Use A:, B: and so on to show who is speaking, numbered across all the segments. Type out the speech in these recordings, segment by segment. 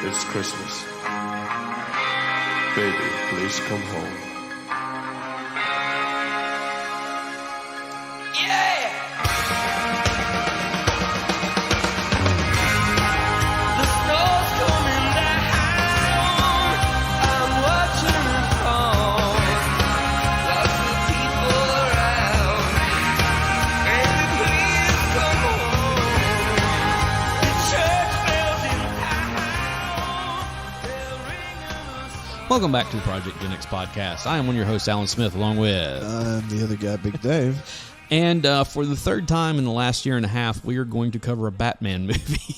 A: It's Christmas. Baby, please come home.
B: Yeah! The snow's coming down. I'm watching it fall. Lots of people around. Baby, please come home. The church bells in town. They're ringing us.
C: Welcome back to the Project Gen X podcast. I am one of your hosts, Alan Smith, along with...
D: I'm the other guy, Big Dave.
C: And for the third time in the last year and a half, we are going to cover a Batman movie.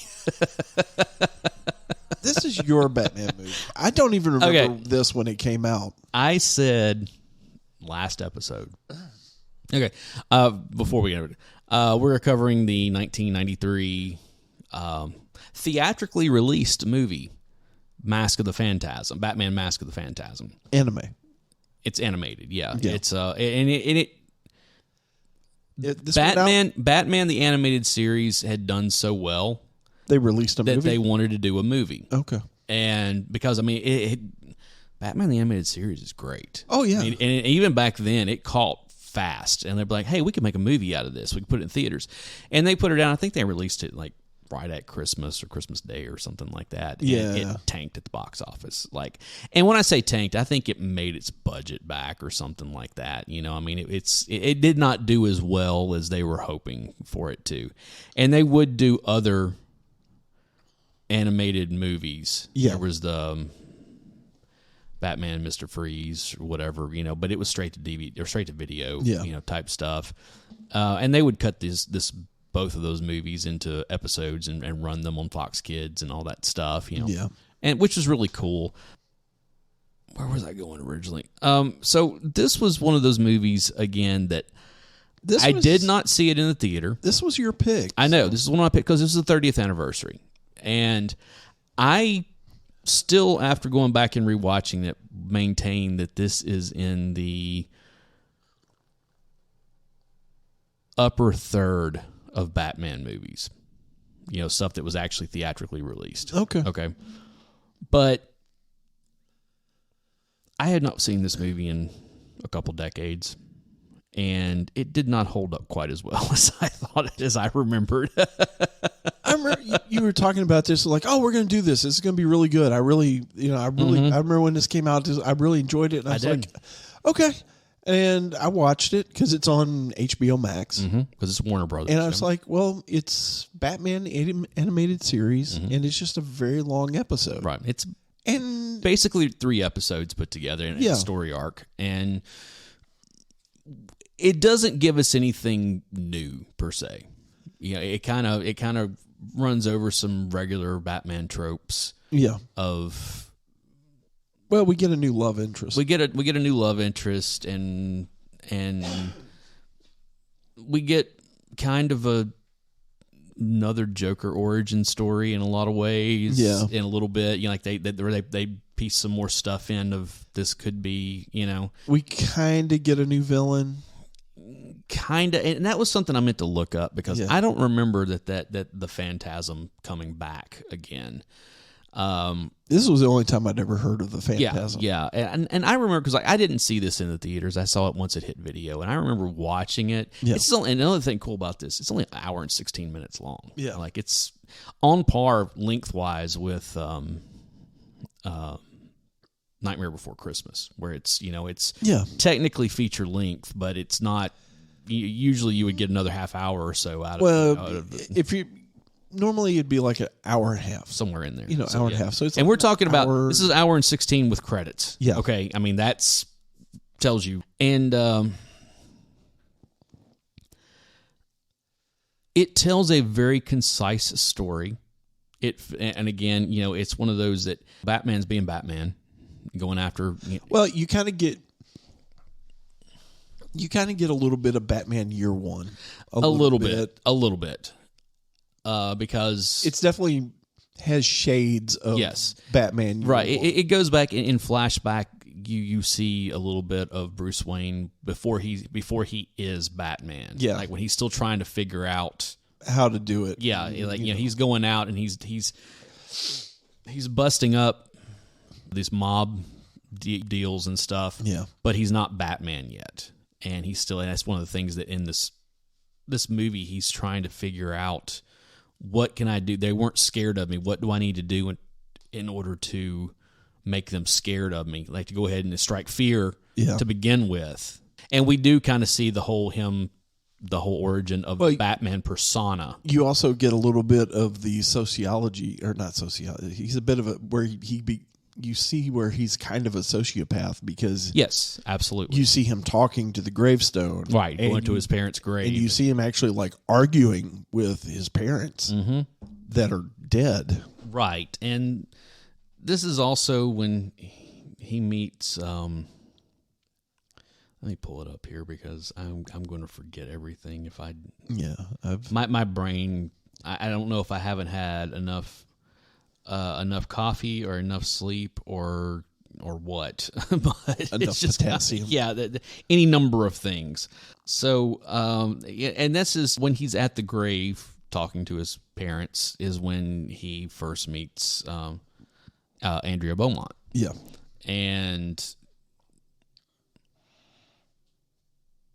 D: This is your Batman movie. I don't even remember this when it came out.
C: I said last episode. Okay, before we get into it, we're covering the 1993 theatrically released movie, Mask of the Phantasm, Batman Mask of the Phantasm.
D: Anime.
C: It's animated, yeah.
D: Yeah.
C: It's Batman the animated series had done so well
D: They released a
C: that
D: movie?
C: they wanted to do a movie.
D: Okay.
C: And because, I mean, Batman the animated series is great.
D: Oh, yeah.
C: I mean, and even back then, it caught fast. And they're like, hey, we can make a movie out of this. We can put it in theaters. And they put it out. I think they released it like right at Christmas or Christmas Day or something like that. And
D: Yeah.
C: it tanked at the box office. And when I say tanked, I think it made its budget back or something like that. You know, I mean, it did not do as well as they were hoping for it to. And they would do other animated movies.
D: Yeah.
C: There was the Batman, Mr. Freeze, or whatever, you know, but it was straight to DVD or straight to video,
D: Yeah.
C: you know, type stuff. And they would cut both of those movies into episodes and run them on Fox Kids and all that stuff, you know.
D: Yeah.
C: And which was really cool. Where was I going originally? So this was one of those movies again that I did not see it in the theater.
D: This was your pick.
C: I know. This is one of my picks because this is the 30th anniversary. And I still, after going back and rewatching it, maintain that this is in the upper third of Batman movies. You know, stuff that was actually theatrically released.
D: Okay.
C: But I had not seen this movie in a couple decades. And it did not hold up quite as well as I thought, as I remembered.
D: I remember you were talking about this, like, oh, we're going to do this. This is going to be really good. I remember when this came out, I really enjoyed it. And I was like, okay. And I watched it because it's on HBO Max.
C: Because it's Warner Brothers.
D: And I was like, well, it's Batman animated series, and it's just a very long episode.
C: Right. It's
D: And
C: basically 3 episodes put together in a story arc. And it doesn't give us anything new, per se. You know, it kind of runs over some regular Batman tropes.
D: yeah.
C: Of
D: Well, we get a new love interest.
C: we get a new love interest, and we get kind of another Joker origin story in a lot of ways.
D: Yeah.
C: In a little bit, you know, like they piece some more stuff in of this could be, you know,
D: We kind of get a new villain.
C: kind of, and that was something I meant to look up because
D: Yeah.
C: I don't remember that the Phantasm coming back again.
D: This was the only time I'd ever heard of the Phantasm.
C: Yeah. And I remember because I didn't see this in the theaters. I saw it once it hit video, and I remember watching it.
D: Yeah.
C: It's only, and another thing cool about this, it's only an hour and 16 minutes long.
D: Yeah.
C: Like it's on par lengthwise with Nightmare Before Christmas, where it's, you know, it's technically feature length, but it's not. Usually, you would get another half hour or so out of it.
D: If you normally it'd be like an hour and a half,
C: somewhere in there,
D: you know, hour and a half. So it's,
C: and
D: like
C: we're talking about
D: hour.
C: this is an hour and 16 with credits.
D: Yeah.
C: Okay. I mean, that's tells you, and it tells a very concise story. And again, you know, it's one of those that Batman's being Batman, going after. You know,
D: Well, you kind of get a little bit of Batman Year One. A little bit. Because it's definitely has shades of Batman. Year
C: right.
D: One.
C: It goes back in flashback. You see a little bit of Bruce Wayne before he is Batman.
D: Yeah,
C: like when he's still trying to figure out
D: how to do it.
C: Yeah, like you know, he's going out and he's he's busting up these mob deals and stuff.
D: Yeah.
C: But he's not Batman yet, and that's one of the things that in this movie he's trying to figure out, what can I do? They weren't scared of me. What do I need to do in order to make them scared of me? Like to go ahead and strike fear to begin with. And we do kind of see the whole origin of Batman persona.
D: You also get a little bit of the sociology, or not sociology. He's a bit of you see where he's kind of a sociopath, because
C: yes, absolutely,
D: you see him talking to the gravestone,
C: right, going to his parents' grave,
D: and you see him actually like arguing with his parents that are dead,
C: right. And this is also when he meets. Let me pull it up here because I'm going to forget everything if I.
D: Yeah,
C: my brain. I don't know if I haven't had enough coffee or enough sleep or what, but
D: enough potassium.
C: Yeah, any number of things. So, and this is when he's at the grave talking to his parents. Is when he first meets Andrea Beaumont.
D: Yeah,
C: and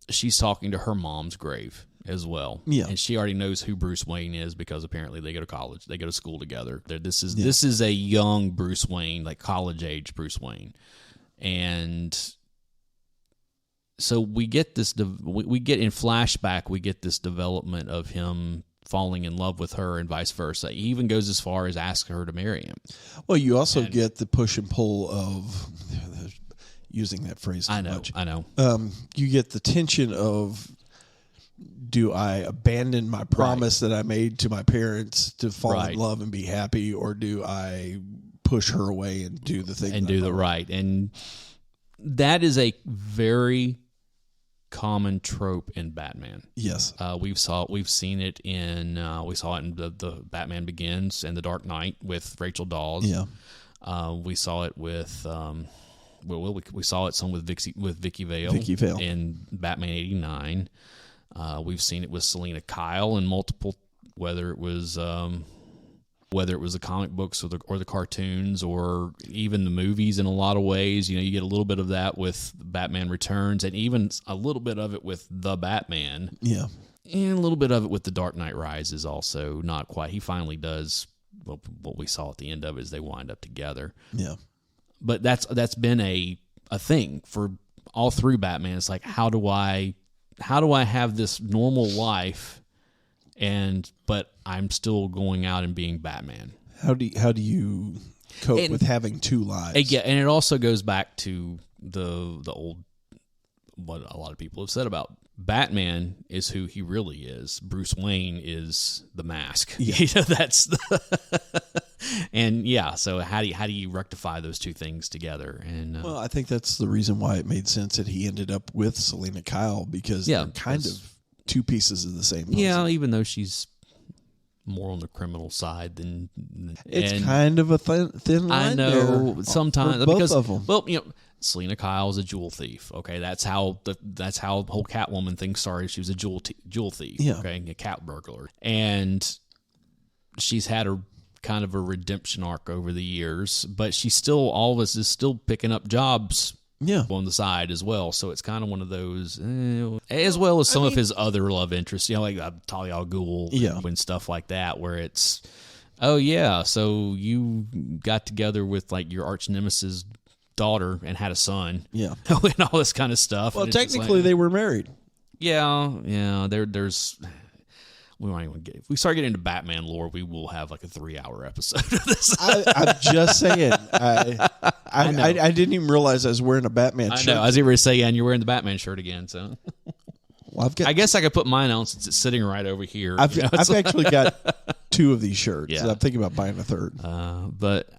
C: she's talking to her mom's grave as well.
D: Yeah.
C: And she already knows who Bruce Wayne is because apparently they go to college. They go to school together. This is a young Bruce Wayne, like college age Bruce Wayne. And so we get this we get in flashback, we get this development of him falling in love with her and vice versa. He even goes as far as asking her to marry him.
D: Well, you also get the push and pull of using that phrase too much.
C: I know.
D: You get the tension of, do I abandon my promise that I made to my parents to fall in love and be happy, or do I push her away and do the thing
C: and do the right? And that is a very common trope in Batman.
D: Yes,
C: we saw it in the Batman Begins and The Dark Knight with Rachel Dawes.
D: Yeah,
C: we saw it with. We saw it some with Vicky Vale in Batman '89. We've seen it with Selena Kyle in multiple, whether it was the comic books or the cartoons or even the movies. In a lot of ways, you get a little bit of that with Batman Returns, and even a little bit of it with The Batman.
D: Yeah,
C: and a little bit of it with The Dark Knight Rises. Also, not quite. He finally does. Well, what we saw at the end of it is they wind up together.
D: Yeah.
C: But that's been a thing for all through Batman. It's like, how do I have this normal life, but I'm still going out and being Batman?
D: How do you cope with having two lives?
C: Yeah, and it also goes back to the old, what a lot of people have said about Batman is who he really is. Bruce Wayne is the mask.
D: Yeah.
C: That's and yeah. So how do you rectify those two things together? And
D: well, I think that's the reason why it made sense that he ended up with Selena Kyle, because they're kind of two pieces of the same puzzle.
C: Yeah, even though she's more on the criminal side than
D: it's kind of a thin line.
C: I know
D: there
C: sometimes
D: both of them.
C: Well, Selena Kyle's a jewel thief. Okay, that's how the whole Catwoman thing started. She was a jewel thief.
D: Yeah.
C: Okay, a cat burglar, and she's had a kind of a redemption arc over the years, but she still always is still picking up jobs.
D: Yeah.
C: On the side as well, so it's kind of one of those, as well as some of his other love interests, like Talia al Ghul, and stuff like that, where it's, oh yeah, so you got together with like your arch nemesis daughter and had a son, and all this kind of stuff.
D: Well, technically they were married.
C: Yeah. There's. We won't even get. If we start getting into Batman lore, we will have like a 3-hour episode of this.
D: I'm just saying. I didn't even realize I was wearing a Batman shirt.
C: I know. I was going to say, and you're wearing the Batman shirt again. So,
D: well, I
C: guess I could put mine on since it's sitting right over here.
D: I've actually got 2 of these shirts. Yeah. I'm thinking about buying a third.
C: But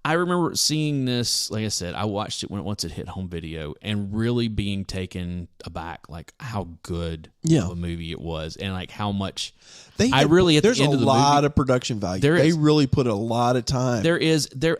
C: I remember seeing this, like I said, I watched it once it hit home video and really being taken aback, like how good of a movie it was, and like how much
D: there's a lot of production value. They really put a lot of time.
C: There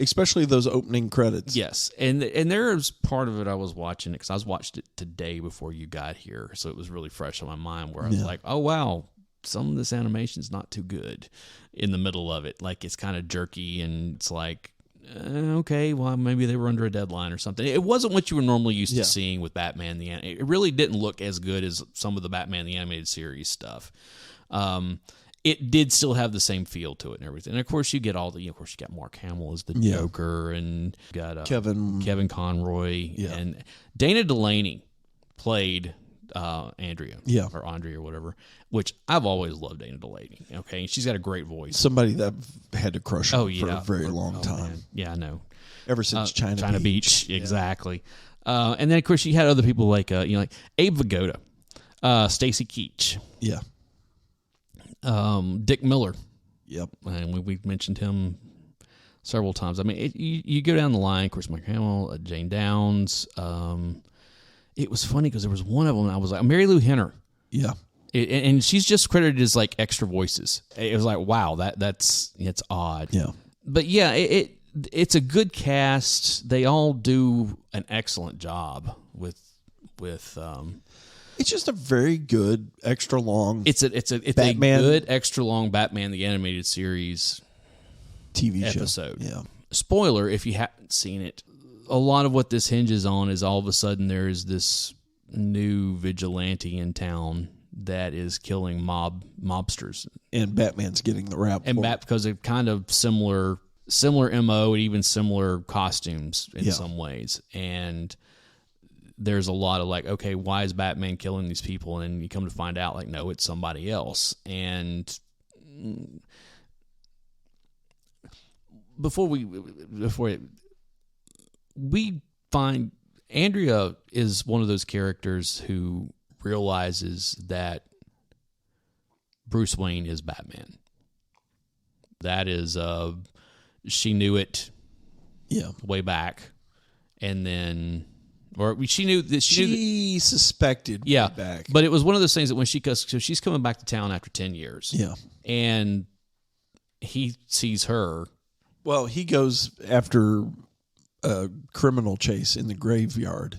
D: especially those opening credits.
C: Yes, and there's part of it I was watching it because I watched it today before you got here, so it was really fresh on my mind. Where I was like, oh wow, some of this animation's not too good in the middle of it. Like, it's kind of jerky, and it's like, okay, well, maybe they were under a deadline or something. It wasn't what you were normally used to seeing with Batman the Animated. It really didn't look as good as some of the Batman the Animated Series stuff. It did still have the same feel to it and everything. And of course, you get you got Mark Hamill as the Joker, and you got Kevin Conroy, and Dana Delaney played Andrea, or Andrea or whatever, which I've always loved Dana Delaney. Okay, she's got a great voice.
D: Somebody that I've had to crush on for a very long time.
C: Man. Yeah, I know.
D: Ever since China
C: Beach, exactly. And then of course you had other people like like Abe Vigoda, Stacy Keach, Dick Miller. Yep, and we've mentioned him several times. I mean, you go down the line. Of course, Mark Hamill, Jane Downs. It was funny because there was one of them. I was like, Mary Lou Henner. Yeah. And she's just credited as like extra voices. It was like, wow, it's odd. Yeah. But yeah, it's a good cast. They all do an excellent job with
D: it's just a very good extra long.
C: It's a good extra long Batman the Animated Series
D: TV
C: episode.
D: Show. Yeah.
C: Spoiler if you haven't seen it. A lot of what this hinges on is all of a sudden there is this new vigilante in town that is killing mobsters,
D: and Batman's getting the rap.
C: And because they're kind of similar MO and even similar costumes in some ways. And there's a lot of like, okay, why is Batman killing these people? And you come to find out, like, no, it's somebody else. And we find Andrea is one of those characters who realizes that Bruce Wayne is Batman. That is, she knew it way back. And then, or she knew that
D: she suspected way back.
C: But it was one of those things that when she's coming back to town after 10 years. Yeah. And he sees her.
D: Well, he goes after a criminal chase in the graveyard.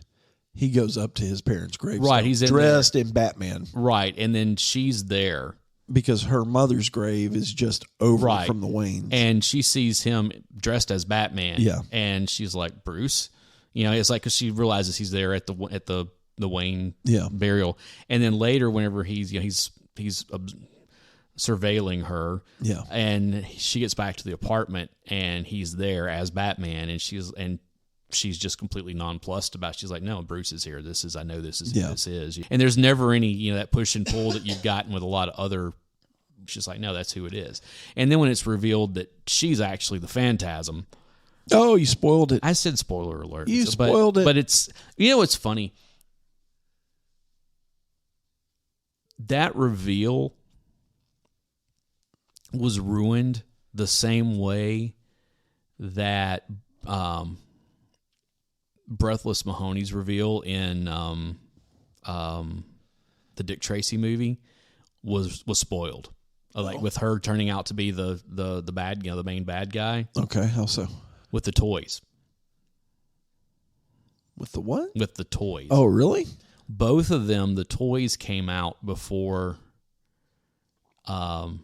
D: He goes up to his parents' grave.
C: Right, he's
D: dressed in Batman.
C: Right, and then she's there
D: because her mother's grave is just over from the Waynes,
C: and she sees him dressed as Batman. Yeah, and she's like, Bruce, it's like because she realizes he's there at the Wayne burial, and then later whenever he's surveilling her, and she gets back to the apartment and he's there as Batman, and she's just completely nonplussed about it. She's like, no, Bruce is here. I know this is who this is. And there's never any, that push and pull that you've gotten with a lot of other. She's like, no, that's who it is. And then when it's revealed that she's actually the Phantasm.
D: Oh, you spoiled it.
C: I said spoiler alert.
D: You spoiled it.
C: But it's, what's funny? That reveal was ruined the same way that Breathless Mahoney's reveal in the Dick Tracy movie was spoiled. Like with her turning out to be the bad, the main bad guy.
D: Okay, how so?
C: With the toys.
D: With the what?
C: With the toys.
D: Oh, really?
C: Both of them, the toys came out before the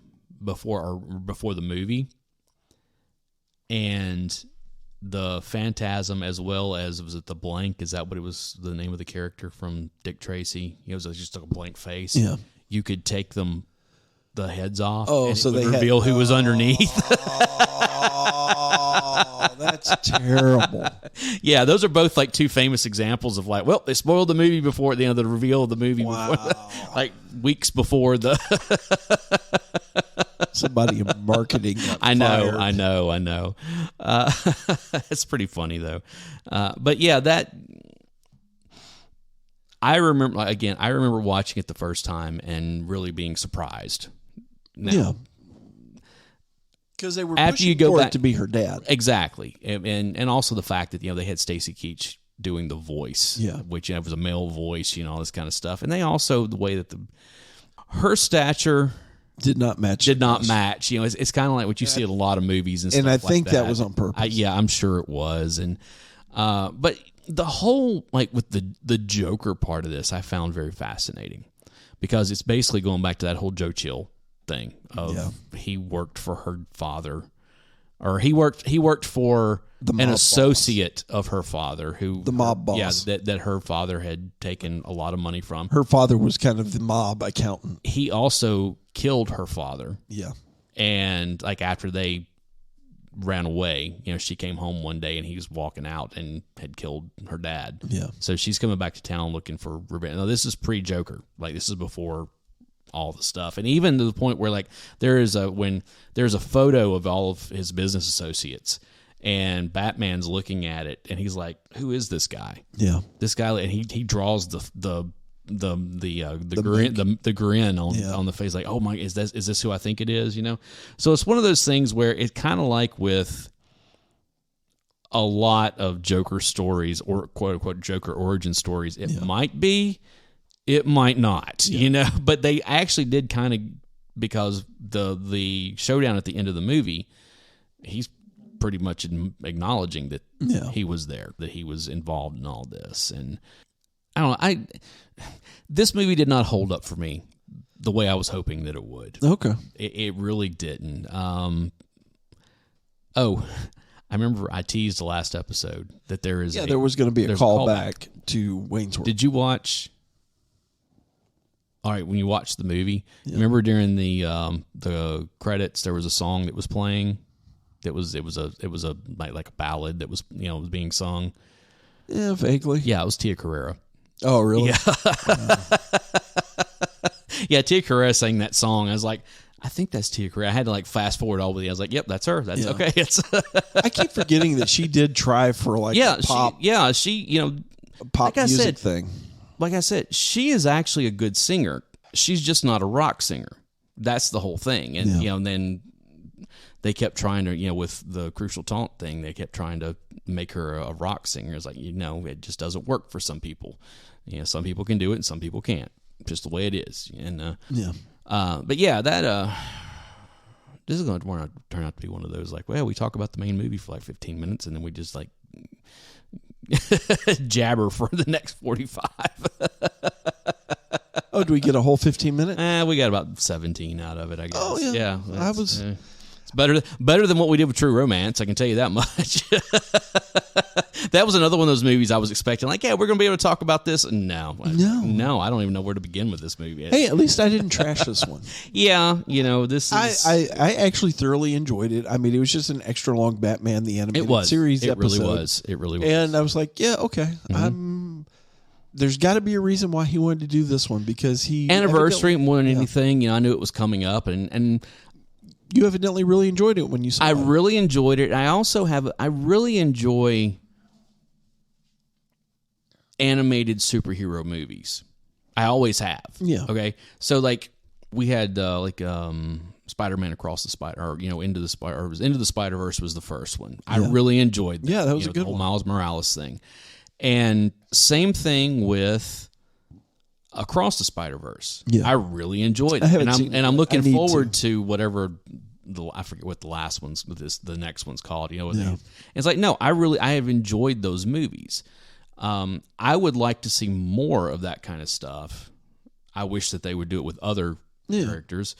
C: movie, and the Phantasm, as well as, was it the Blank? Is that what it was? The name of the character from Dick Tracy? It was just a blank face. Yeah, you could take the heads off.
D: Oh,
C: and
D: so
C: it would
D: they
C: reveal who was underneath.
D: Oh, that's terrible.
C: Yeah, those are both like two famous examples of like, well, they spoiled the movie before the reveal of the movie.
D: Wow.
C: Before, like weeks before the.
D: Somebody in marketing.
C: I know. It's pretty funny though. But yeah, I remember watching it the first time and really being surprised. Now,
D: because they were pushing for it to be her dad.
C: Exactly. And also the fact that, they had Stacy Keach doing the voice, which was a male voice, all this kind of stuff. And they also, the way that her stature
D: did not match.
C: It's kind of like what you see in a lot of movies and stuff like that.
D: And I think that was on purpose.
C: I'm sure it was. And but the whole, like with the Joker part of this, I found very fascinating because it's basically going back to that whole Joe Chill thing of
D: Yeah.
C: he worked for her father, or he worked for
D: The
C: an
D: mob
C: associate of her father, who
D: The mob boss.
C: Yeah, that her father had taken a lot of money from.
D: Her father was kind of the mob accountant.
C: He also killed her father,
D: Yeah.
C: and like after they ran away, she came home one day and he was walking out and had killed her dad.
D: Yeah.
C: So she's coming back to town looking for revenge. Now, this is pre-Joker. Like, this is before all the stuff. And even to the point where, like, there's a photo of all of his business associates, and Batman's looking at it, and he's like, who is this guy?
D: Yeah.
C: This guy, and he draws the grin on the face, like, oh my, is this who I think it is? So it's one of those things where it's kind of like with a lot of Joker stories, or quote unquote Joker origin stories. It might be, it might not, but they actually did kind of, because the showdown at the end of the movie, he's pretty much acknowledging that he was there, that he was involved in all this. And I don't know, this movie did not hold up for me the way I was hoping that it would.
D: Okay.
C: It really didn't. I remember I teased the last episode that there was going to be a callback
D: to Wayne's World.
C: Did you watch? All right, when you watched the movie, remember during the credits there was a song that was playing. It was a like a ballad that was was being sung.
D: Yeah, vaguely.
C: Yeah, it was Tia Carrera.
D: Oh, really?
C: Yeah. Yeah, Tia Carrera sang that song. I was like, I think that's Tia Carrera. I had to like fast forward all the way. I was like, yep, that's her. That's okay. It's
D: I keep forgetting that she did try for like a pop.
C: She
D: pop
C: like
D: music thing.
C: Like I said, she is actually a good singer. She's just not a rock singer. That's the whole thing. And and then they kept trying to, with the Crucial Taunt thing, they kept trying to make her a rock singer. It's like, it just doesn't work for some people. Some people can do it and some people can't. Just the way it is. And but yeah, that this is going to turn out to be one of those like, well, we talk about the main movie for like 15 minutes and then we just like jabber for the next 45.
D: Oh, do we get a whole 15 minutes?
C: We got about 17 out of it, I guess.
D: Oh, yeah.
C: It's better than what we did with True Romance, I can tell you that much. That was another one of those movies I was expecting, like, yeah, we're going to be able to talk about this. No, I don't even know where to begin with this movie.
D: Hey, at least I didn't trash this one.
C: Yeah, this is...
D: I actually thoroughly enjoyed it. I mean, it was just an extra long Batman the Animated Series episode.
C: It really was.
D: And I was like, yeah, okay. There's got to be a reason why he wanted to do this one, because he...
C: Anniversary more than anything. I knew it was coming up, and
D: you evidently really enjoyed it when you saw it.
C: I really enjoyed it. I really enjoy animated superhero movies. I always have.
D: Yeah.
C: Okay. So like we had Spider-Man Across the Spider, or Into the Spider-Verse was the first one. I really enjoyed that.
D: Yeah, that was a good
C: the whole
D: one.
C: Miles Morales thing. And same thing with Across the Spider-Verse.
D: Yeah.
C: I really enjoyed
D: I
C: it.
D: haven't
C: And
D: seen
C: I'm
D: it.
C: looking
D: I need
C: forward to whatever I forget what the last one's, the next one's called. It's like, no, I have enjoyed those movies. I would like to see more of that kind of stuff. I wish that they would do it with other characters.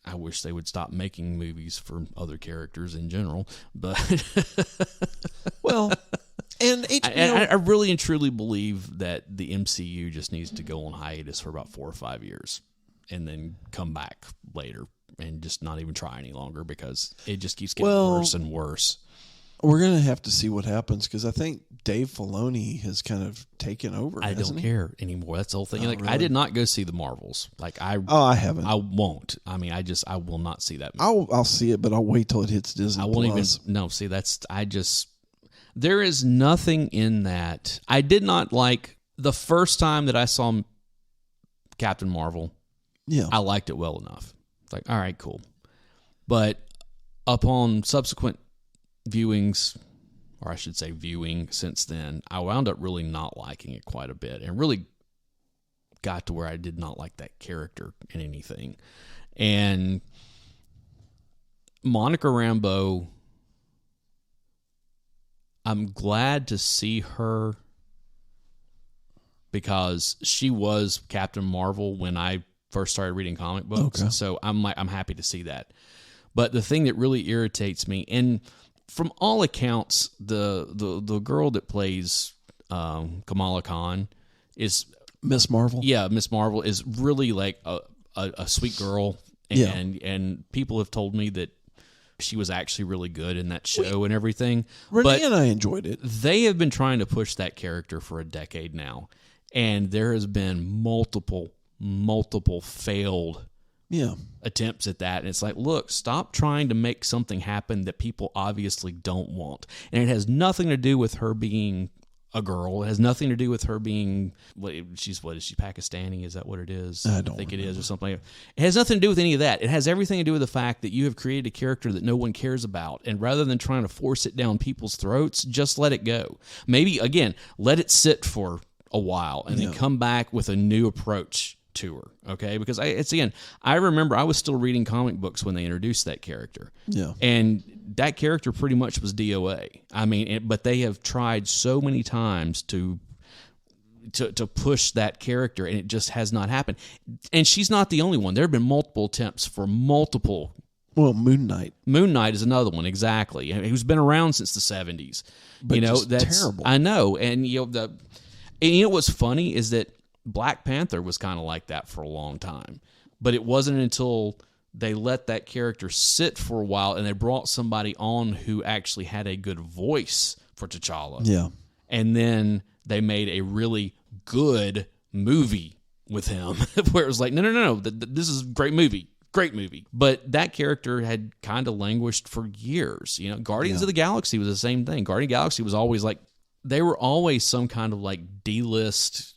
C: I wish they would stop making movies for other characters in general. But
D: well, and
C: I really and truly believe that the MCU just needs to go on hiatus for about 4 or 5 years and then come back later and just not even try any longer, because it just keeps getting worse and worse.
D: We're going to have to see what happens, because I think Dave Filoni has kind of taken over.
C: I don't care anymore. That's the whole thing.
D: Really?
C: I did not go see the Marvels. I haven't. I won't. I mean, I will not see that movie.
D: I'll see it, but I'll wait till it hits Disney.
C: I won't
D: Plus.
C: even. No, see, there is nothing in that. I did not like the first time that I saw Captain Marvel.
D: Yeah,
C: I liked it well enough. It's like, all right, cool. But upon subsequent viewings, or I should say viewing since then, I wound up really not liking it quite a bit, and really got to where I did not like that character in anything. And Monica Rambeau, I'm glad to see her because she was Captain Marvel when I first started reading comic books.
D: Okay.
C: So I'm happy to see that. But the thing that really irritates me, and from all accounts, the girl that plays Kamala Khan is
D: Miss Marvel.
C: Yeah, Miss Marvel is really like a sweet girl, and people have told me that she was actually really good in that show and everything.
D: Renee and I enjoyed it.
C: They have been trying to push that character for a decade now, and there has been multiple failed attempts at that. And it's like, look, stop trying to make something happen that people obviously don't want. And it has nothing to do with her being a girl. It has nothing to do with her being, what is she, Pakistani? Is that what it is?
D: I don't
C: think
D: remember.
C: it is, or something like that. It has nothing to do with any of that. It has everything to do with the fact that you have created a character that no one cares about. And rather than trying to force it down people's throats, just let it go. Maybe, again, let it sit for a while and then come back with a new approach to her, okay? Because I remember I was still reading comic books when they introduced that character.
D: Yeah.
C: And that character pretty much was DOA. I mean, but they have tried so many times to push that character, and it just has not happened. And she's not the only one. There have been multiple attempts for multiple.
D: Well, Moon Knight.
C: Moon Knight is another one, exactly. Who's been around since the 70s.
D: But
C: that's
D: terrible.
C: I know. And what's funny is that Black Panther was kind of like that for a long time. But it wasn't until they let that character sit for a while and they brought somebody on who actually had a good voice for T'Challa.
D: Yeah.
C: And then they made a really good movie with him where it was like, no, this is a great movie. Great movie. But that character had kind of languished for years. Guardians of the Galaxy was the same thing. Guardian of the Galaxy was always like, they were always some kind of like D-list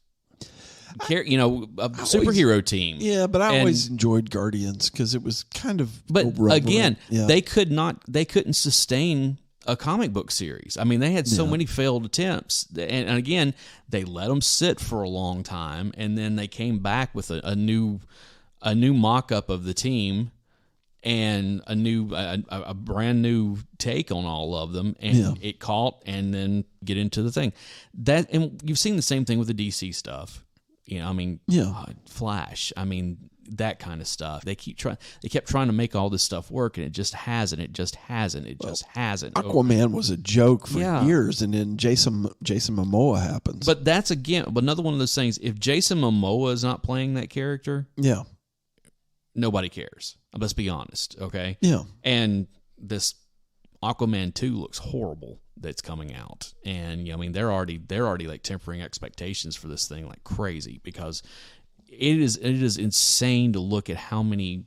C: superhero team.
D: Yeah, but I always enjoyed Guardians because it was kind of.
C: But
D: irreverent.
C: again, they couldn't sustain a comic book series. I mean, they had so many failed attempts, and again, they let them sit for a long time, and then they came back with a new mock-up of the team and a brand new take on all of them, and it caught, and then get into the thing and you've seen the same thing with the DC stuff. Flash. I mean, that kind of stuff. They kept trying to make all this stuff work, and it just hasn't.
D: Aquaman was a joke for years, and then Jason Momoa happens.
C: But that's another one of those things. If Jason Momoa is not playing that character, nobody cares. Let's be honest, okay?
D: Yeah.
C: And this Aquaman 2 looks horrible that's coming out. And they're already like tempering expectations for this thing like crazy, because it is insane to look at how many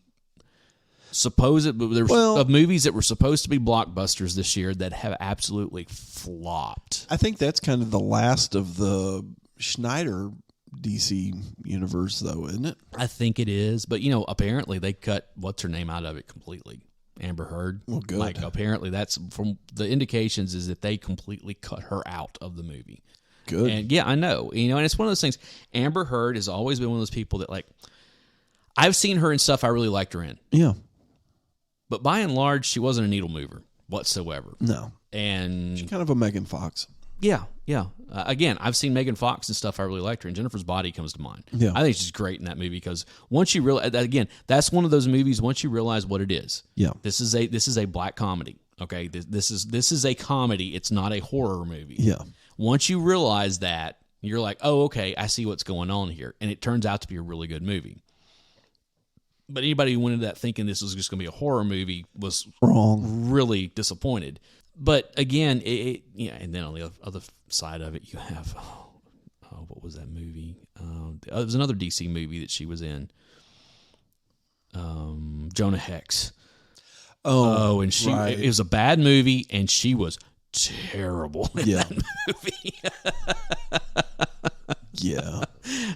C: of movies that were supposed to be blockbusters this year that have absolutely flopped.
D: I think that's kind of the last of the Schneider DC universe, though, isn't it?
C: I think it is, but apparently they cut what's her name out of it completely. Amber Heard.
D: Well, good.
C: Like, apparently that's from the indications is that they completely cut her out of the movie.
D: Good.
C: And I know, and it's one of those things. Amber Heard has always been one of those people that, like, I've seen her in stuff I really liked her in.
D: Yeah.
C: But by and large, she wasn't a needle mover whatsoever.
D: No.
C: And
D: she's kind of a Megan Fox.
C: Yeah. Again, I've seen Megan Fox and stuff I really liked her, and Jennifer's Body comes to mind.
D: Yeah.
C: I think she's great in that movie, because once you realize, again, that's one of those movies, once you realize what it is.
D: Yeah.
C: This is a black comedy. Okay. This is a comedy. It's not a horror movie.
D: Yeah.
C: Once you realize that, you're like, oh, okay, I see what's going on here. And it turns out to be a really good movie. But anybody who went into that thinking this was just going to be a horror movie was
D: wrong.
C: Really disappointed. But again, and then on the other side of it, you have, what was that movie? It was another DC movie that she was in. Jonah Hex. And she,
D: right.
C: It was a bad movie, and she was terrible in that movie.
D: Yeah.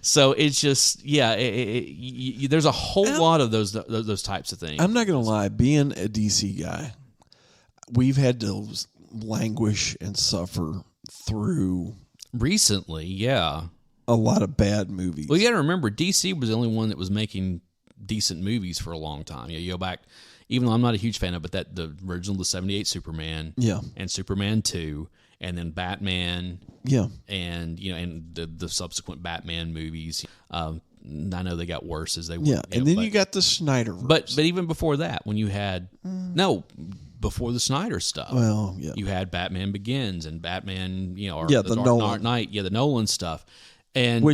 C: So it's just, there's a whole lot of those types of things.
D: I'm not going to lie, being a DC guy, we've had to languish and suffer through
C: recently, a
D: lot of bad movies.
C: Well, you got to remember, DC was the only one that was making decent movies for a long time. You go back, even though I'm not a huge fan of it, the original, the 78 Superman, and Superman 2, and then Batman.
D: Yeah.
C: And and the subsequent Batman movies. I know they got worse as they went.
D: Yeah, and then you got the Snyderverse.
C: But even before that, when you had before the Snyder stuff.
D: Well, yeah.
C: You had Batman Begins and Batman, or
D: the
C: the
D: Nolan.
C: Dark Knight, the Nolan stuff. And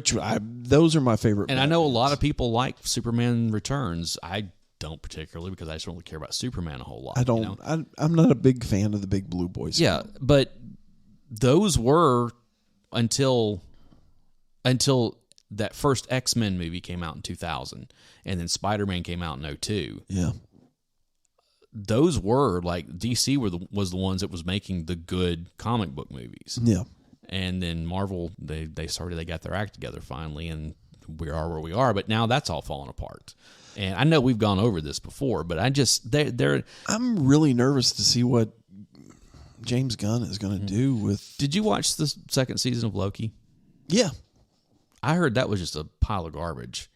D: those are my favorite.
C: And I know a lot of people like Superman Returns. I don't particularly, because I just don't really care about Superman a whole lot.
D: I don't. I'm not a big fan of the big blue boys.
C: Yeah, but those were until that first X-Men movie came out in 2000, and then Spider-Man came out in 2002.
D: Yeah.
C: Those were like DC was the ones that was making the good comic book movies.
D: Yeah. And
C: then Marvel, they got their act together finally, and we are where we are. But now that's all falling apart. And I know we've gone over this before, but
D: I'm really nervous to see what James Gunn is going to do with.
C: Did you watch the second season of Loki?
D: Yeah.
C: I heard that was just a pile of garbage.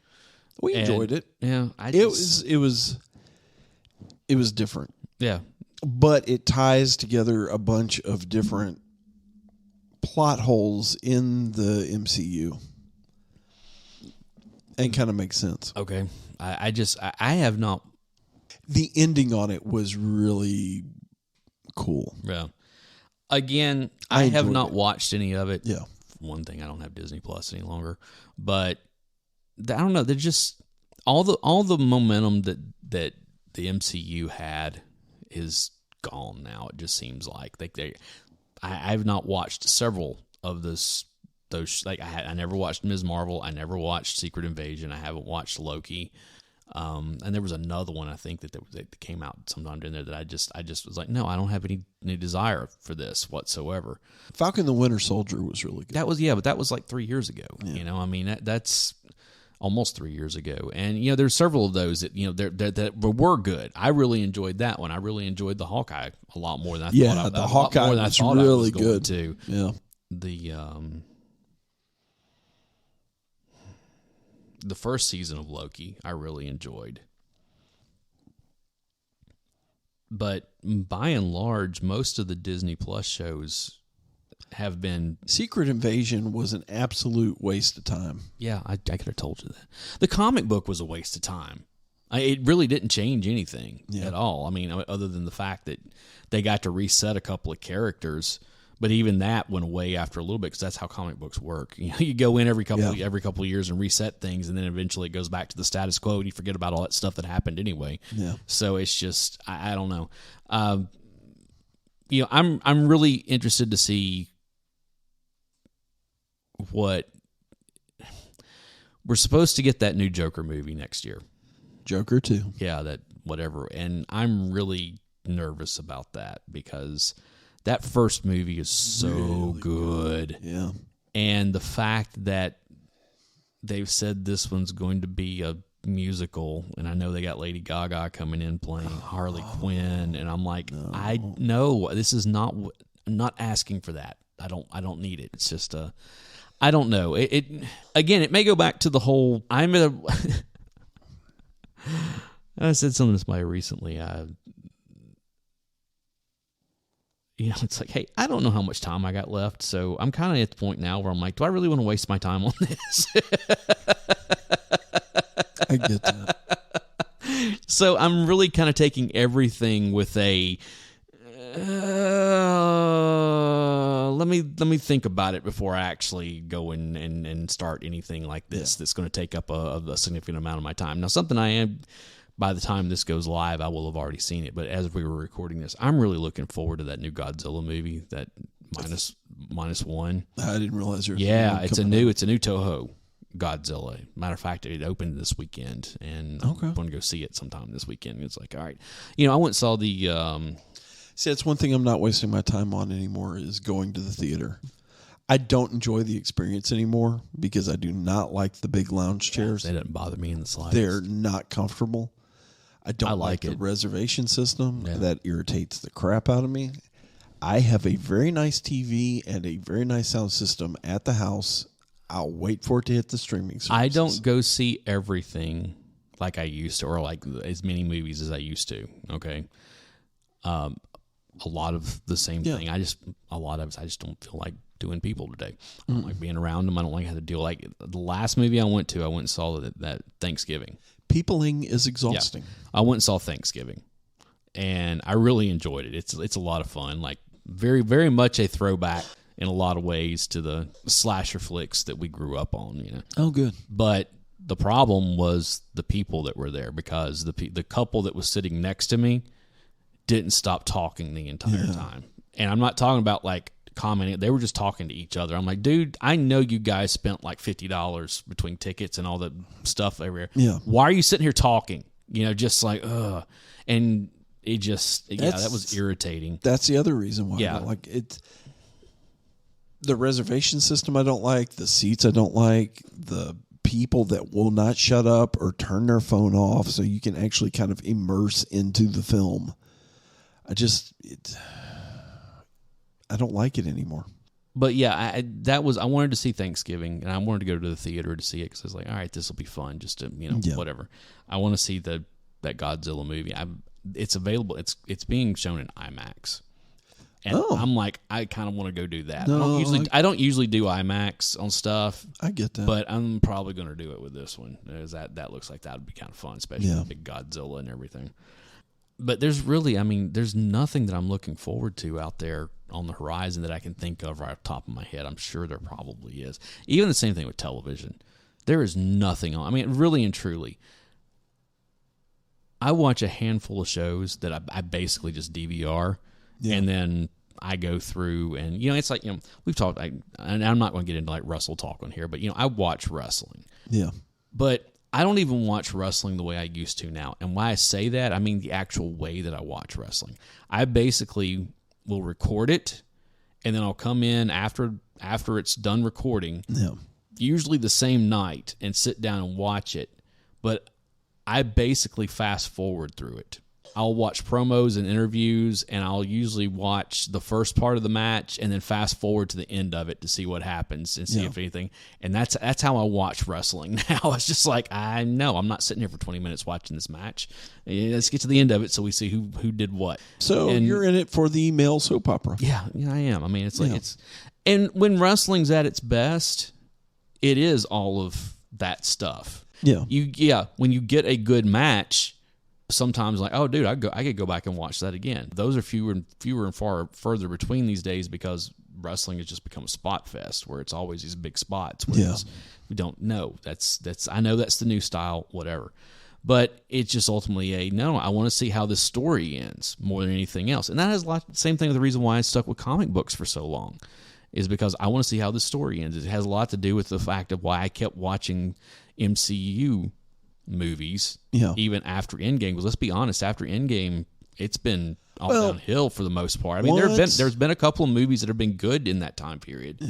D: We enjoyed it.
C: Yeah.
D: It was different.
C: Yeah.
D: But it ties together a bunch of different plot holes in the MCU. And kind of makes sense.
C: Okay. I have not.
D: The ending on it was really cool.
C: Yeah. Again, I have not
D: it.
C: watched any of it.
D: Yeah.
C: One thing, I don't have Disney Plus any longer, but I don't know. They're just all the momentum that the MCU had is gone now. It just seems like I've not watched several of those. Like I never watched Ms. Marvel. I never watched Secret Invasion. I haven't watched Loki. And there was another one I think that came out sometime during there that I just was like, no, I don't have any desire for this whatsoever.
D: Falcon the Winter Soldier was really good.
C: But that was like 3 years ago.
D: Yeah.
C: I mean that's almost 3 years ago. And there's several of those that that were good. I really enjoyed that one. I really enjoyed the Hawkeye a lot more than I thought.
D: The Hawkeye was really good
C: too.
D: Yeah.
C: The first season of Loki, I really enjoyed. But by and large, most of the Disney Plus shows have been...
D: Secret Invasion was an absolute waste of time.
C: Yeah, I could have told you that. The comic book was a waste of time. It really didn't change anything at all. I mean, other than the fact that they got to reset a couple of characters. But even that went away after a little bit because that's how comic books work. You go in every couple of years and reset things, and then eventually it goes back to the status quo, and you forget about all that stuff that happened anyway.
D: Yeah.
C: So it's just I don't know. I'm really interested to see what we're supposed to get that new Joker movie next year.
D: Joker 2.
C: Yeah, that whatever, and I'm really nervous about that because. That first movie is so really good.
D: Yeah.
C: And the fact that they've said this one's going to be a musical, and I know they got Lady Gaga coming in playing Harley Quinn, and I'm like, I know this is not. I'm not asking for that. I don't need it. It's just I don't know. It again. It may go back to the whole. I said something to somebody recently. It's like, hey, I don't know how much time I got left, so I'm kind of at the point now where I'm like, do I really want to waste my time on this?
D: I get that.
C: So I'm really kind of taking everything with a let me think about it before I actually go and start anything like this that's going to take up a significant amount of my time. Now, something I am... By the time this goes live, I will have already seen it. But as we were recording this, I'm really looking forward to that new Godzilla movie, that minus one.
D: I didn't realize there was
C: it's a new Toho Godzilla. Matter of fact, it opened this weekend, and I'm going to go see it sometime this weekend. It's like, all right, I went and saw the.
D: See, that's one thing I'm not wasting my time on anymore is going to the theater. I don't enjoy the experience anymore because I do not like the big lounge chairs.
C: They didn't bother me in the slightest.
D: They're not comfortable. I don't like the reservation system. Yeah. That irritates the crap out of me. I have a very nice TV and a very nice sound system at the house. I'll wait for it to hit the streaming services.
C: I don't go see everything like I used to, or like as many movies as I used to. Okay. a lot of the same thing. I just don't feel like doing people today. I don't like being around them. I don't like having to deal. Like the last movie I went and saw that Thanksgiving.
D: Peopling is exhausting.
C: Yeah. I went and saw Thanksgiving, and I really enjoyed it. It's a lot of fun. Like very, very much a throwback in a lot of ways to the slasher flicks that we grew up on. You know.
D: Oh, good.
C: But the problem was the people that were there, because the couple that was sitting next to me didn't stop talking the entire time. And I'm not talking about like commenting. They were just talking to each other. I'm like, dude, I know you guys spent like $50 between tickets and all the stuff everywhere.
D: Yeah.
C: Why are you sitting here talking? You know, just like, ugh. And it just, that was irritating.
D: That's the other reason why I
C: Yeah.
D: don't like it. The reservation system I don't like. The seats I don't like. The people that will not shut up or turn their phone off so you can actually kind of immerse into the film. I don't like it anymore.
C: But yeah, I wanted to see Thanksgiving, and I wanted to go to the theater to see it because I was like, all right, this will be fun, just to whatever. I want to see that Godzilla movie. It's available. It's being shown in IMAX, and I'm like, I kind of want to go do that.
D: No,
C: I don't usually do IMAX on stuff.
D: I get that,
C: but I'm probably going to do it with this one. That looks like that would be kind of fun, especially with big Godzilla and everything. But there's nothing that I'm looking forward to out there on the horizon that I can think of right off the top of my head. I'm sure there probably is. Even the same thing with television. There is nothing on. I mean, really and truly, I watch a handful of shows that I basically just DVR, and then I go through and, it's like, we've talked, and I'm not going to get into like wrestle talk on here, but, I watch wrestling.
D: Yeah.
C: But I don't even watch wrestling the way I used to now. And why I say that, I mean the actual way that I watch wrestling. I basically will record it, and then I'll come in after it's done recording, usually the same night, and sit down and watch it. But I basically fast forward through it. I'll watch promos and interviews, and I'll usually watch the first part of the match and then fast forward to the end of it to see what happens and see if anything. And that's how I watch wrestling now. It's just like, I know I'm not sitting here for 20 minutes watching this match. Let's get to the end of it so we see who did what.
D: So you're in it for the male soap opera.
C: Yeah, I am. I mean, it's like and when wrestling's at its best, it is all of that stuff.
D: Yeah.
C: When you get a good match, sometimes like, oh, dude, I could go back and watch that again. Those are fewer and far further between these days because wrestling has just become a spot fest where it's always these big spots. Whereas we don't know. I know that's the new style, whatever. But it's just ultimately I want to see how this story ends more than anything else. And that has same thing with the reason why I stuck with comic books for so long, is because I want to see how the story ends. It has a lot to do with the fact of why I kept watching MCU movies even after Endgame. Because let's be honest, after Endgame, it's been all downhill for the most part. I mean, there's been a couple of movies that have been good in that time period,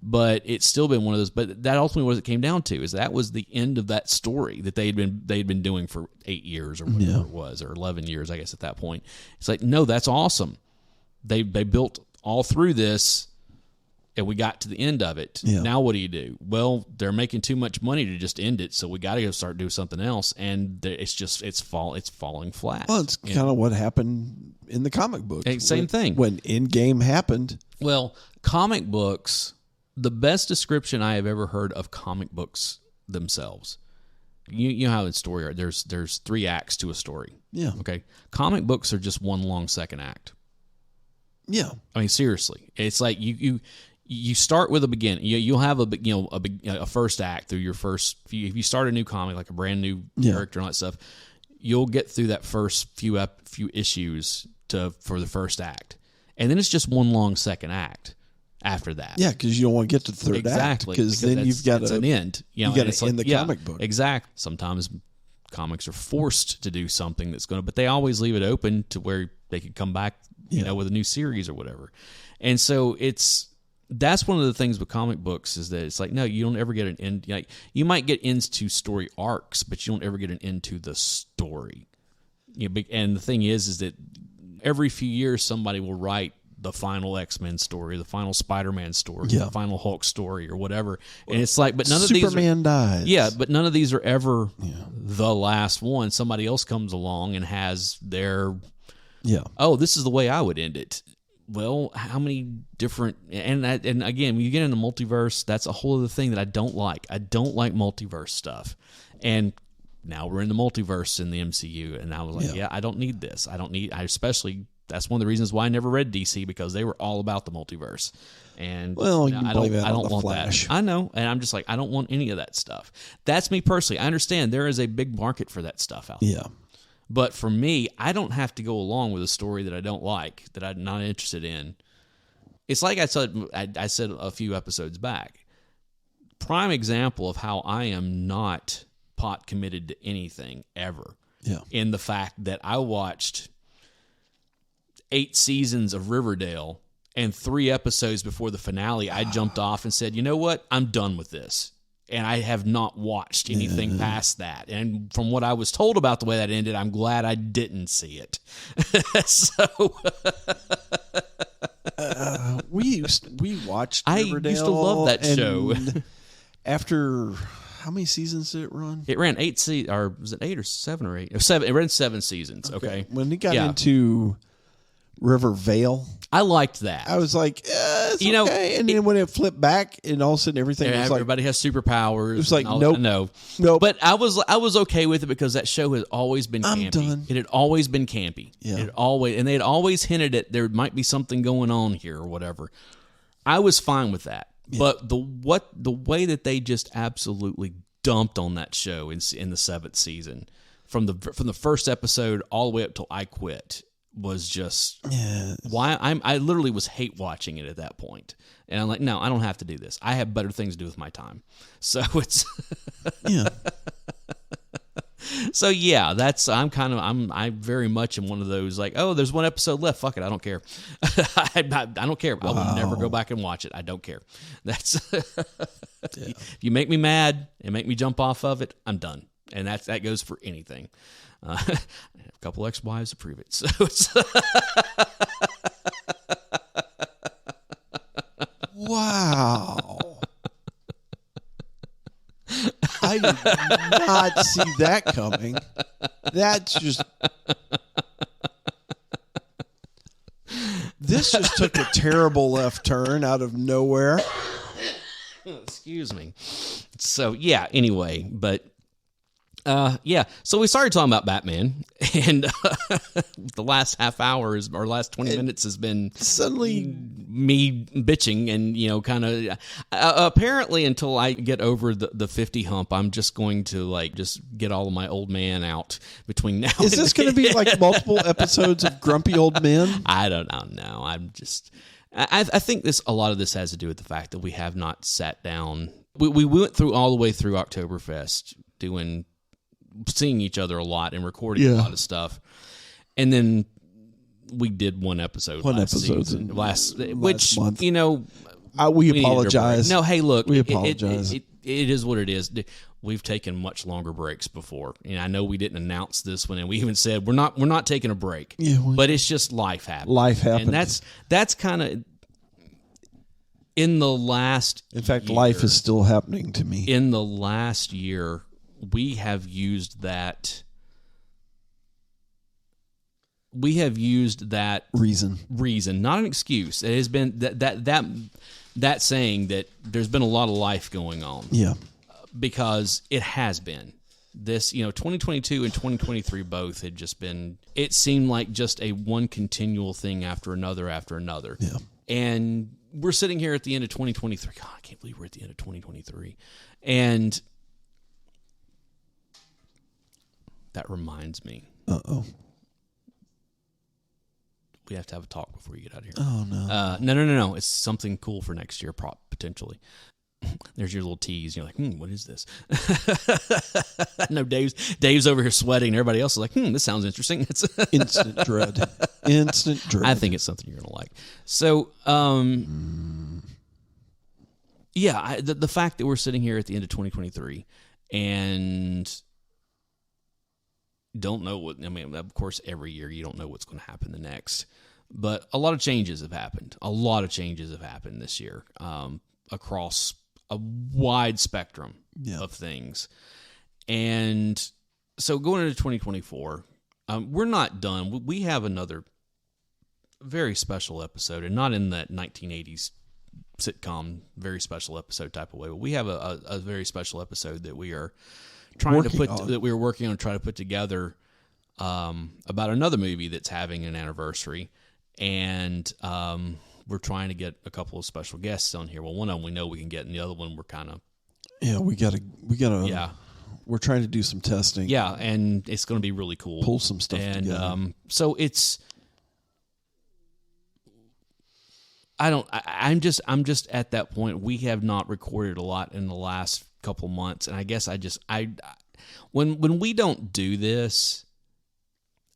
C: but it's still been one of those. But that ultimately what it came down to is that was the end of that story that they'd been doing for 8 years or whatever it was, or 11 years, I guess at that point. It's like, no, that's awesome. They built all through this, and we got to the end of it. Now what do you do? Well, they're making too much money to just end it, so we got to go start doing something else. And it's falling flat.
D: Well, it's kind of what happened in the comic books.
C: Same thing.
D: When Endgame happened.
C: Well, comic books, the best description I have ever heard of comic books themselves. You know how in story art, there's 3 acts to a story.
D: Yeah.
C: Okay. Comic books are just one long second act.
D: Yeah.
C: I mean, seriously, it's like you start with a beginning. You'll have a first act through your first. If you start a new comic, like a brand new character and all that stuff, you'll get through that first few issues for the first act, and then it's just one long second act after that.
D: Yeah, because you don't want to get to the third act, because then you've got
C: an end.
D: You got to end the comic book.
C: Exactly. Sometimes comics are forced to do something that's going to, but they always leave it open to where they could come back, with a new series or whatever. And so that's one of the things with comic books is that it's like, no, you don't ever get an end. Like, you might get ends to story arcs, but you don't ever get an end to the story. And the thing is that every few years somebody will write the final X-Men story, the final Spider-Man story, the final Hulk story, or whatever. And it's like, but none of these
D: Superman dies.
C: Yeah, but none of these are ever the last one. Somebody else comes along and has their
D: Yeah.
C: Oh, this is the way I would end it. Well, how many different and again, when you get into multiverse, that's a whole other thing that I don't like. I don't like multiverse stuff. And now we're in the multiverse in the MCU, and I was like, yeah, I don't need this. That's one of the reasons why I never read DC, because they were all about the multiverse. And
D: well, you
C: I
D: blame
C: don't,
D: that
C: I don't
D: on the
C: want
D: Flash.
C: that. I know, and I'm just like, I don't want any of that stuff. That's me personally. I understand there is a big market for that stuff out there.
D: Yeah.
C: But for me, I don't have to go along with a story that I don't like, that I'm not interested in. It's like I said a few episodes back. Prime example of how I am not pot committed to anything ever.
D: Yeah.
C: In the fact that I watched 8 seasons of Riverdale, and 3 episodes before the finale, I jumped off and said, you know what? I'm done with this. And I have not watched anything past that. And from what I was told about the way that ended, I'm glad I didn't see it. So
D: we watched Riverdale.
C: I used to love that show.
D: After how many seasons did it run?
C: It ran 8 seasons, or was it 8 or 7 or 8? 7. It ran 7 seasons. Okay.
D: When it got into River Vale,
C: I liked that.
D: I was like, it's okay. And then when it flipped back, and all of a sudden everything was like,
C: everybody has superpowers.
D: It was like,
C: nope.
D: Nope.
C: But I was okay with it, because that show has always been campy.
D: I'm done.
C: It had always been campy.
D: Yeah.
C: And they had always hinted at there might be something going on here or whatever. I was fine with that. Yeah. But the way that they just absolutely dumped on that show in the 7th season, from the first episode all the way up till I quit, was just why I literally was hate watching it at that point. And I'm like, no, I don't have to do this. I have better things to do with my time. So it's So yeah, I very much am one of those like, oh, there's one episode left. Fuck it, I don't care. I don't care. I will never go back and watch it. I don't care. That's if you make me mad and make me jump off of it, I'm done. And that goes for anything. I have a couple ex-wives to prove it. So it's
D: wow. I did not see that coming. That's just... This just took a terrible left turn out of nowhere.
C: Excuse me. So, yeah, anyway, but... so we started talking about Batman, and the last half hour or last 20 minutes has been
D: suddenly
C: me bitching, and kind of apparently until I get over the 50 hump, I'm just going to just get all of my old man out between now.
D: Is this going to be like multiple episodes of Grumpy Old Men?
C: I don't know. I'm just. I think a lot of this has to do with the fact that we have not sat down. We went through all the way through Oktoberfest seeing each other a lot and recording a lot of stuff, and then we did one episode last month. We
D: apologize.
C: No, hey, look,
D: we apologize.
C: It is what it is. We've taken much longer breaks before, and I know we didn't announce this one, and we even said we're not taking a break.
D: Yeah,
C: but it's just life happens.
D: Life happens,
C: and that's kind of in the last.
D: In fact,
C: year,
D: life is still happening to me.
C: In the last year, we have used that reason, not an excuse. It has been that saying that there's been a lot of life going on.
D: Yeah.
C: Because it has been. This, 2022 and 2023 both had just been, it seemed like just a one continual thing after another.
D: Yeah.
C: And we're sitting here at the end of 2023. God, I can't believe we're at the end of 2023. And that reminds me.
D: Uh-oh.
C: We have to have a talk before you get out of here.
D: Oh, no.
C: No. It's something cool for next year, potentially. There's your little tease. You're like, what is this? No, Dave's over here sweating, and everybody else is like, this sounds interesting. It's
D: Instant dread.
C: I think it's something you're going to like. So, the fact that we're sitting here at the end of 2023 and don't know what, of course, every year you don't know what's going to happen the next, but a lot of changes have happened. A lot of changes have happened this year across a wide spectrum of things. And so going into 2024, we're not done. We have another very special episode, and not in that 1980s sitcom very special episode type of way. But we have a very special episode that we are trying to put that we are working on trying to put together about another movie that's having an anniversary, and we're trying to get a couple of special guests on here. Well, one of them we know we can get, and the other one we're kind of
D: we gotta we're trying to do some testing.
C: Yeah, and it's going to be really cool.
D: Pull some stuff together.
C: So it's. I'm just at that point. We have not recorded a lot in the last couple months, and I guess when we don't do this,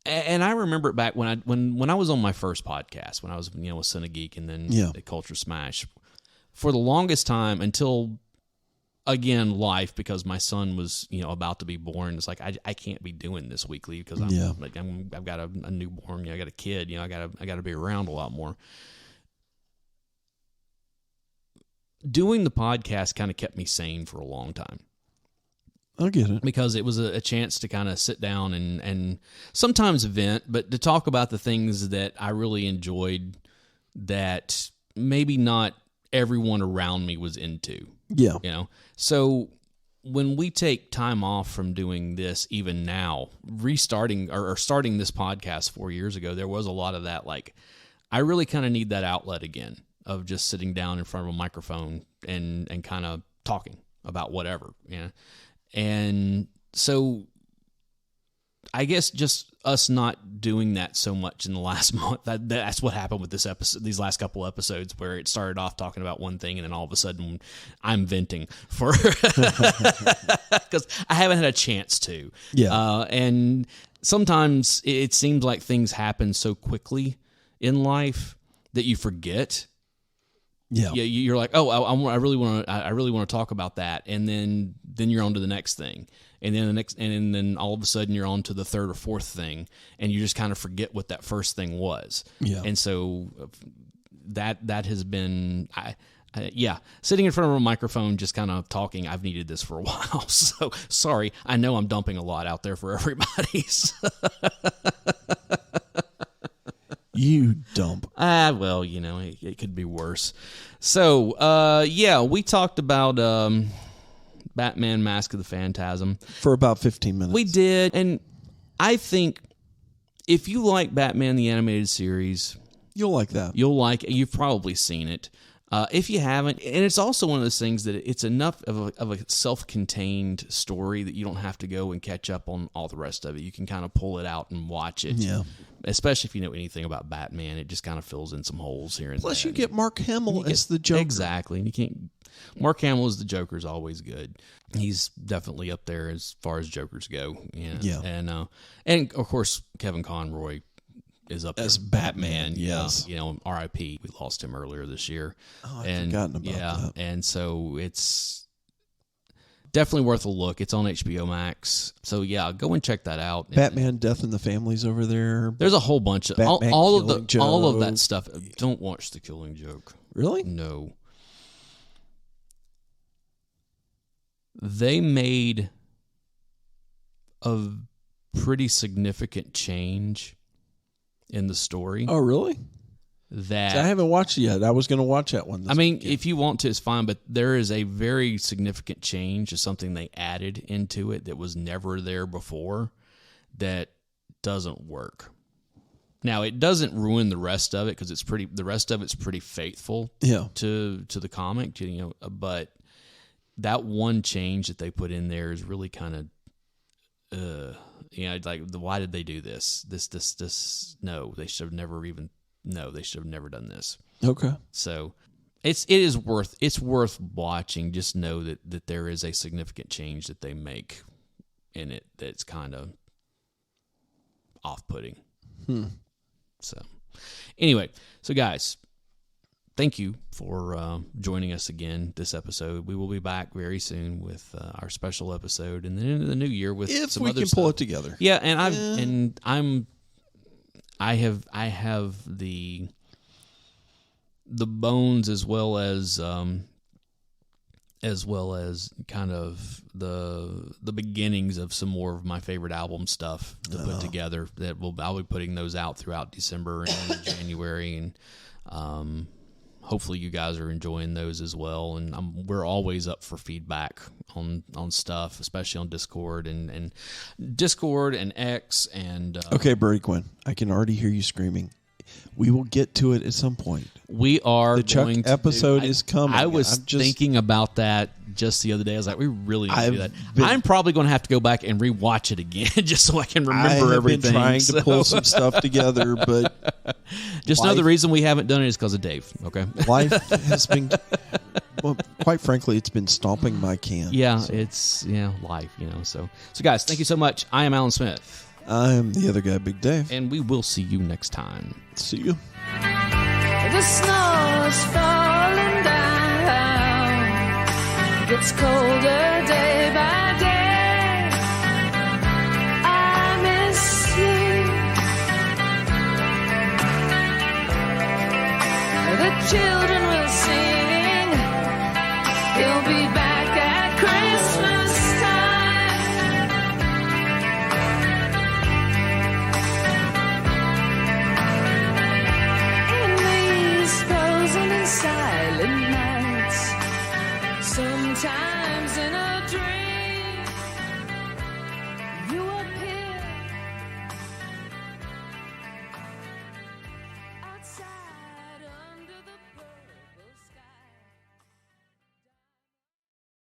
C: and I remember it back when I was on my first podcast, when I was with Cine Geek and then the Culture Smash, for the longest time until again life, because my son was about to be born. It's like I can't be doing this weekly because I've got a newborn, I got a kid, I got to be around a lot more. Doing the podcast kind of kept me sane for a long time.
D: I get it.
C: Because it was a chance to kind of sit down and sometimes vent, but to talk about the things that I really enjoyed that maybe not everyone around me was into.
D: Yeah.
C: So when we take time off from doing this, even now, restarting or starting this podcast 4 years ago, there was a lot of that, like, I really kind of need that outlet again of just sitting down in front of a microphone and kind of talking about whatever, And so I guess just us not doing that so much in the last month, that's what happened with this episode, these last couple episodes, where it started off talking about one thing and then all of a sudden I'm venting for because I haven't had a chance to.
D: Yeah.
C: And sometimes it seems like things happen so quickly in life that you forget.
D: Yeah,
C: you're like, oh, I really want to talk about that, and then you're on to the next thing, and then then all of a sudden you're on to the third or fourth thing, and you just kind of forget what that first thing was.
D: Yeah,
C: and so that has been, sitting in front of a microphone, just kind of talking. I've needed this for a while, so sorry. I know I'm dumping a lot out there for everybody.
D: You dump.
C: Well, it could be worse. So, we talked about Batman Mask of the Phantasm.
D: For about 15 minutes.
C: We did, and I think if you like Batman the Animated Series...
D: You'll like that.
C: You've probably seen it. If you haven't, and it's also one of those things that it's enough of a self-contained story that you don't have to go and catch up on all the rest of it. You can kind of pull it out and watch it.
D: Yeah.
C: Especially if you know anything about Batman, it just kind of fills in some holes here and there.
D: Plus, you get Mark Hamill as the Joker.
C: Exactly. And you can't. Mark Hamill as the Joker is always good. He's definitely up there as far as Jokers go. Yeah. And of course, Kevin Conroy is up
D: as Batman. Yes.
C: R.I.P. We lost him earlier this year.
D: Oh, I've forgotten about that.
C: And so it's definitely worth a look. It's on HBO Max. So go and check that out.
D: Batman Death in the Family's over there.
C: There's a whole bunch of
D: Batman
C: all of that stuff. Don't watch The Killing Joke.
D: Really?
C: No. They made a pretty significant change in the story.
D: Oh, really?
C: That
D: I haven't watched it yet. I was going to watch that one.
C: If you want to, it's fine, but there is a very significant change to something they added into it that was never there before that doesn't work. Now, it doesn't ruin the rest of it because the rest of it's pretty faithful to the comic, but that one change that they put in there is really kind of like, why did they do this? No, they should have never done this.
D: Okay.
C: So it's worth watching. Just know that there is a significant change that they make in it that's kind of off-putting. So anyway, guys, thank you for joining us again this episode. We will be back very soon with our special episode, and then into the new year with some other stuff. If we can
D: pull it together.
C: Yeah, and I have the bones as well as as well as kind of the beginnings of some more of my favorite album stuff to put together. I'll be putting those out throughout December and January, and hopefully you guys are enjoying those as well. And we're always up for feedback on stuff, especially on Discord and Discord and X and
D: okay, Birdie Quinn, I can already hear you screaming. We will get to it at some point.
C: We are
D: the Chuck
C: going to
D: episode is coming.
C: I was thinking about that just the other day. I was like, we really need to do that.
D: been-
C: I'm probably going to have to go back and rewatch it again just so I can remember
D: I have
C: everything.
D: been trying
C: So-
D: to pull some stuff together, but
C: Just know the reason we haven't done it is because of Dave. Okay.
D: life has been, well, quite frankly, it's been stomping my can.
C: Yeah, it's life, So guys, thank you so much. I am Alan Smith,
D: I'm the other guy, Big Dave.
C: and we will see you next time.
D: See you.
B: The snow's falling down. It gets colder day by day. I miss you. The children will sing. He'll be back at Christmas time. In these frozen and silent nights, sometimes in a